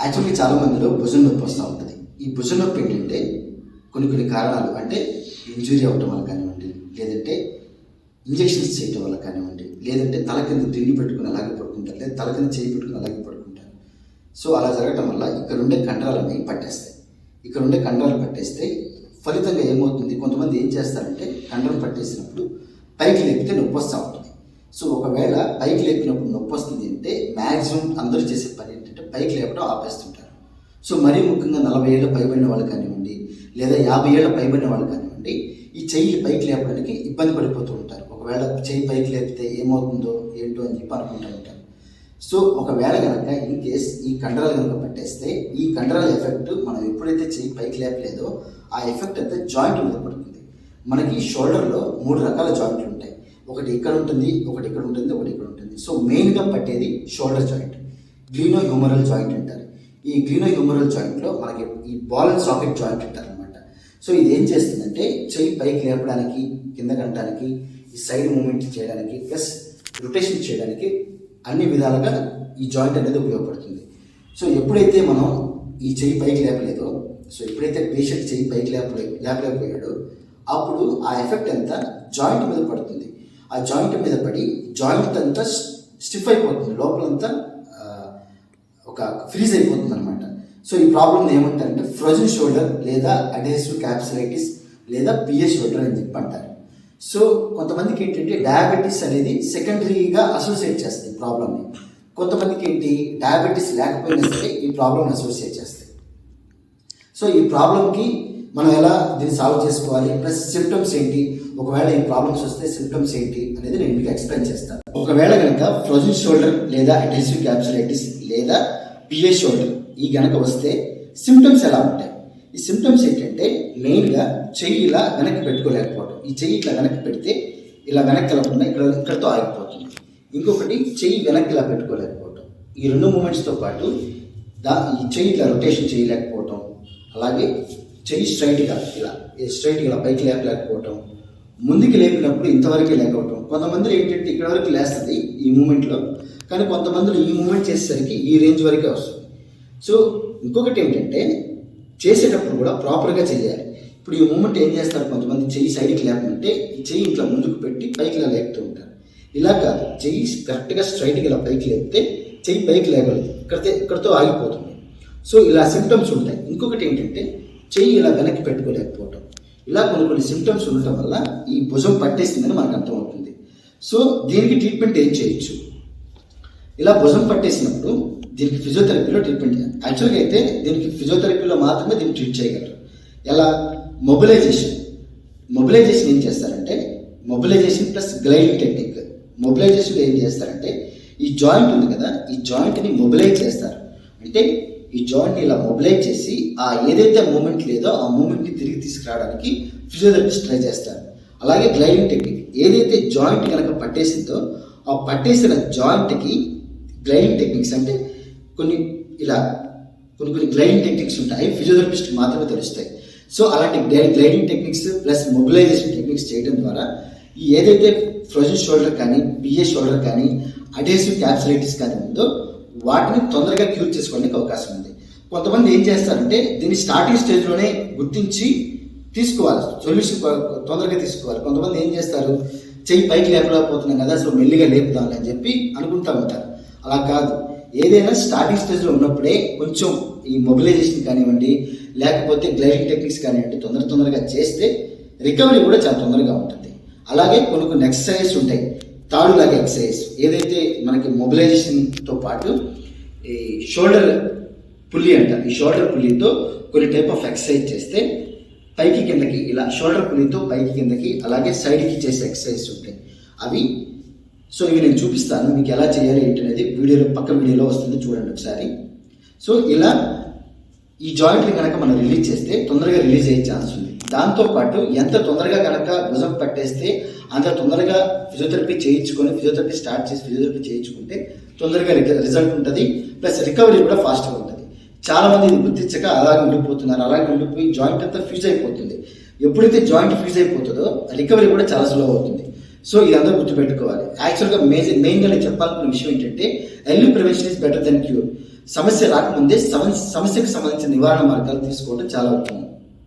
యాక్చువల్గా చాలా మందిలో భుజం నొప్పి వస్తూ ఉంటుంది. ఈ భుజం నొప్పి ఏంటంటే కొన్ని కారణాలు, అంటే ఇంజురీ అవ్వటం వల్ల కానివ్వండి, లేదంటే ఇంజెక్షన్స్ చేయటం వల్ల కానివ్వండి, లేదంటే తల కింద దిండి పెట్టుకుని అలాగే పడుకుంటారు, లేదా తల కింద చేయి పెట్టుకుని అలాగే పడుకుంటారు. సో అలా జరగటం వల్ల ఇక్కడ ఉండే కండరాలు అనేవి పట్టేస్తాయి. ఇక్కడ ఉండే కండరాలు పట్టేస్తే ఫలితంగా ఏమవుతుంది, కొంతమంది ఏం చేస్తారంటే కండరం పట్టేసినప్పుడు పైకి లేపితే నొప్పి వస్తూ ఉంటుంది. సో ఒకవేళ పైకి లేపినప్పుడు నొప్పి వస్తుంది అంటే మ్యాక్సిమం అందరూ చేసే పని ఏంటంటే పైకి లేపడం ఆపేస్తుంటారు. సో మరీ ముఖ్యంగా 40 ఏళ్ళ పైబడిన వాళ్ళు కానివ్వండి, లేదా 50 ఏళ్ళ పైబడిన వాళ్ళు కానివ్వండి, ఈ చెయ్యి పైకి లేపడానికి ఇబ్బంది పడిపోతూ ఉంటారు. ఒకవేళ చెయ్యి పైకి లేపితే ఏమవుతుందో ఏంటో అని చెప్పి అనుకుంటూ ఉంటారు. సో ఒకవేళ కనుక ఇన్ కేస్ ఈ కండరాలు కనుక పట్టేస్తే ఈ కండరాల ఎఫెక్ట్ మనం ఎప్పుడైతే చెయ్యి పైకి లేపలేదో ఆ ఎఫెక్ట్ అయితే జాయింట్ మీద పడుతుంది. మనకి షోల్డర్లో 3 రకాల జాయింట్లు ఉంటాయి. ఒకటి ఇక్కడ ఉంటుంది, ఒకటి ఇక్కడ ఉంటుంది, ఒకటి ఇక్కడ ఉంటుంది. సో మెయిన్గా పట్టేది షోల్డర్ జాయింట్, గ్లీనో హ్యూమరల్ జాయింట్ అంటారు. ఈ గ్లీనో హ్యూమరల్ జాయింట్లో మనకి ఈ బాల్ అండ్ సాకెట్ జాయింట్ అంటారు అనమాట. సో ఇది ఏం చేస్తుందంటే చెయ్యి పైకి లేపడానికి, కింద కట్టడానికి, ఈ సైడ్ మూమెంట్ చేయడానికి, ప్లస్ రొటేషన్ చేయడానికి అన్ని విధాలుగా ఈ జాయింట్ అనేది ఉపయోగపడుతుంది. సో ఎప్పుడైతే మనం ఈ చెయ్యి పైకి లేపలేదో, సో ఎప్పుడైతే పేషెంట్ చెయ్యి పైకి లేపలేకపోయాడో అప్పుడు ఆ ఎఫెక్ట్ అంతా జాయింట్ మీద పడుతుంది. ఆ జాయింట్ మీద పడి జాయింట్ అంతా స్టిఫ్ అయిపోతుంది, లోపలంతా ఒక ఫ్రీజ్ అయిపోతుంది అనమాట. సో ఈ ప్రాబ్లమ్ ఏమంటారంటే ఫ్రోజన్ షోల్డర్, లేదా అడ్హెసివ్ క్యాప్సులైటిస్, లేదా పిఎస్ షోల్డర్ అని చెప్పి అంటారు. సో కొంతమందికి ఏంటంటే డయాబెటీస్ అనేది సెకండరీగా అసోసియేట్ చేస్తుంది ఈ ప్రాబ్లమ్ని. కొంతమందికి ఏంటి డయాబెటీస్ లేకపోయినా సరే ఈ ప్రాబ్లమ్ని అసోసియేట్ చేస్తాయి. సో ఈ ప్రాబ్లమ్కి మనం ఎలా దీన్ని సాల్వ్ చేసుకోవాలి, ప్లస్ సిమ్టమ్స్ ఏంటి, ఒకవేళ ఈ ప్రాబ్లమ్స్ వస్తే సిమ్టమ్స్ ఏంటి అనేది నేను మీకు ఎక్స్ప్లెయిన్ చేస్తాను. ఒకవేళ కనుక ఫ్రోజన్ షోల్డర్, లేదా అడ్హెసివ్ క్యాప్సులైటిస్, లేదా పిఎస్ షోల్డర్ ఈ గనక వస్తే సిమ్టమ్స్ ఎలా ఉంటాయి? ఈ సిమ్టమ్స్ ఏంటంటే మెయిన్గా చెయ్యి ఇలా వెనక్కి పెట్టుకోలేకపోవడం. ఈ చెయ్యి ఇట్లా వెనక్కి పెడితే ఇలా వెనక్కి వెళ్ళకుండా ఇక్కడతో ఆగిపోతుంది. ఇంకొకటి చెయ్యి వెనక్కి ఇలా పెట్టుకోలేకపోవడం. ఈ 2 మూమెంట్స్తో పాటు ఈ చెయ్యి ఇట్లా రొటేషన్ చేయలేకపోవటం, అలాగే చెయ్యి స్ట్రైట్గా ఇలా పైకి లేపలేకపోవటం, ముందుకు లేపినప్పుడు ఇంతవరకు లేకపోవటం. కొంతమంది ఏంటంటే ఇక్కడ వరకు లేస్తుంది ఈ మూమెంట్లో, కానీ కొంతమందిలో ఈ మూమెంట్ చేసేసరికి ఈ రేంజ్ వరకే వస్తుంది. సో ఇంకొకటి ఏంటంటే చేసేటప్పుడు కూడా ప్రాపర్గా చేయాలి. ఇప్పుడు ఈ మూమెంట్ ఏం చేస్తారు, కొంతమంది చెయ్యి సైడ్కి లేపమంటే ఈ చెయ్యి ఇట్లా ముందుకు పెట్టి పైకి ఇలా లేపుతూ ఉంటారు. ఇలా కాదు, చెయ్యి కరెక్ట్గా స్ట్రైట్గా ఇలా పైకి లేపితే చెయ్యి పైకి లేగలేదు, ఇక్కడితో ఆగిపోతుంది. సో ఇలా సిమ్టమ్స్ ఉంటాయి. ఇంకొకటి ఏంటంటే చెయ్యి ఇలా వెనక్కి పెట్టుకోలేకపోవటం. ఇలా కొన్ని సిమ్టమ్స్ ఉండటం వల్ల ఈ భుజం పట్టేసిందని మనకు అర్థమవుతుంది. సో దీనికి ట్రీట్మెంట్ ఏం చేయొచ్చు? ఇలా భుజం పట్టేసినప్పుడు దీనికి ఫిజియోథెరపీలో ట్రీట్మెంట్ చేయాలి. యాక్చువల్గా అయితే దీనికి ఫిజియోథెరపీలో మాత్రమే దీన్ని ట్రీట్ చేయగలరు. ఎలా? మొబిలైజేషన్ ఏం చేస్తారంటే మొబిలైజేషన్ ప్లస్ గ్లైడింగ్ టెక్నిక్. మొబిలైజేషన్లో ఏం చేస్తారంటే ఈ జాయింట్ ఉంది కదా, ఈ జాయింట్ని మొబిలైజ్ చేస్తారు. అంటే ఈ జాయింట్ని ఇలా మొబిలైజ్ చేసి ఏదైతే మూమెంట్ లేదో ఆ మూమెంట్ని తిరిగి తీసుకురావడానికి ఫిజియోథెరపిస్ట్ ట్రై చేస్తారు. అలాగే గ్లైడింగ్ టెక్నిక్, ఏదైతే జాయింట్ కనుక పట్టేసిందో ఆ పట్టేసిన జాయింట్కి గ్లైడింగ్ టెక్నిక్స్ అంటే కొన్ని గ్లైడింగ్ టెక్నిక్స్ ఉంటాయి, ఫిజియోథెరపిస్ట్ మాత్రమే తెలుస్తాయి. సో అలాంటి gliding techniques plus mobilisation techniques చేయడం ద్వారా ఏదైతే ఫ్రోజన్ షోల్డర్ కానీ, పిఎస్ షోల్డర్ కానీ, అడ్హెసివ్ క్యాప్సులైటిస్ కానీ ఉందో వాటిని తొందరగా క్యూర్ చేసుకోవడానికి అవకాశం ఉంది. కొంతమంది ఏం చేస్తారంటే దీన్ని స్టార్టింగ్ స్టేజ్లోనే గుర్తించి తీసుకోవాలి, సొల్యూషన్ తొందరగా తీసుకోవాలి. కొంతమంది ఏం చేస్తారు, చెయ్యి పైకి లేపలేకపోతున్నాం కదా, సో మెల్లిగా లేపుదాం అని చెప్పి అనుకుంటూ ఉంటారు. అలా కాదు, ఏదైనా స్టార్టింగ్ స్టేజ్లో ఉన్నప్పుడే కొంచెం ఈ మొబిలైజేషన్ కానివ్వండి, లేకపోతే గ్లైడింగ్ టెక్నిక్స్ కానివ్వండి తొందరగా చేస్తే రికవరీ కూడా చాలా తొందరగా ఉంటుంది. అలాగే కొన్ని ఎక్సర్సైజెస్ ఉంటాయి, తాడులాగా ఎక్సర్సైజ్, ఏదైతే మనకి మొబిలైజేషన్తో పాటు ఈ షోల్డర్ పుల్లి అంటారు. ఈ షోల్డర్ పుల్లితో కొన్ని టైప్ ఆఫ్ ఎక్సర్సైజ్ చేస్తే పైకి కిందకి, ఇలా షోల్డర్ పుల్లితో పైకి కిందకి, అలాగే సైడ్కి చేసే ఎక్సర్సైజ్ ఉంటాయి అవి. సో ఇవి నేను చూపిస్తాను మీకు ఎలా చేయాలి ఏంటి అనేది పక్క వీడియోలో వస్తుంది, చూడండి ఒకసారి. సో ఇలా ఈ జాయింట్ని కనుక మనం రిలీజ్ చేస్తే తొందరగా రిలీజ్ అయ్యే ఛాన్స్ ఉంది. దాంతోపాటు ఎంత తొందరగా కనుక భుజం పట్టేస్తే అంత తొందరగా ఫిజియోథెరపీ స్టార్ట్ చేసి ఫిజియోథెరపీ చేయించుకుంటే తొందరగా రిజల్ట్ ఉంటుంది, ప్లస్ రికవరీ కూడా ఫాస్ట్గా ఉంటుంది. చాలామంది ఇది గుర్తించక అలాగే ఉండిపోతున్నారు, అలాగే ఉండిపోయి జాయింట్ అంతా ఫ్యూజ్ అయిపోతుంది. ఎప్పుడైతే జాయింట్ ఫ్యూజ్ అయిపోతుందో రికవరీ కూడా చాలా స్లో అవుతుంది. సో ఇది అందరూ గుర్తుపెట్టుకోవాలి. యాక్చువల్గా మెయిన్గా నేను చెప్పాలనుకున్న విషయం ఏంటంటే early prevention is better than cure. సమస్య రాకముందే సమస్యకు సంబంధించిన నివారణ మార్గాలు తీసుకోవడం చాలా ఉత్తమం.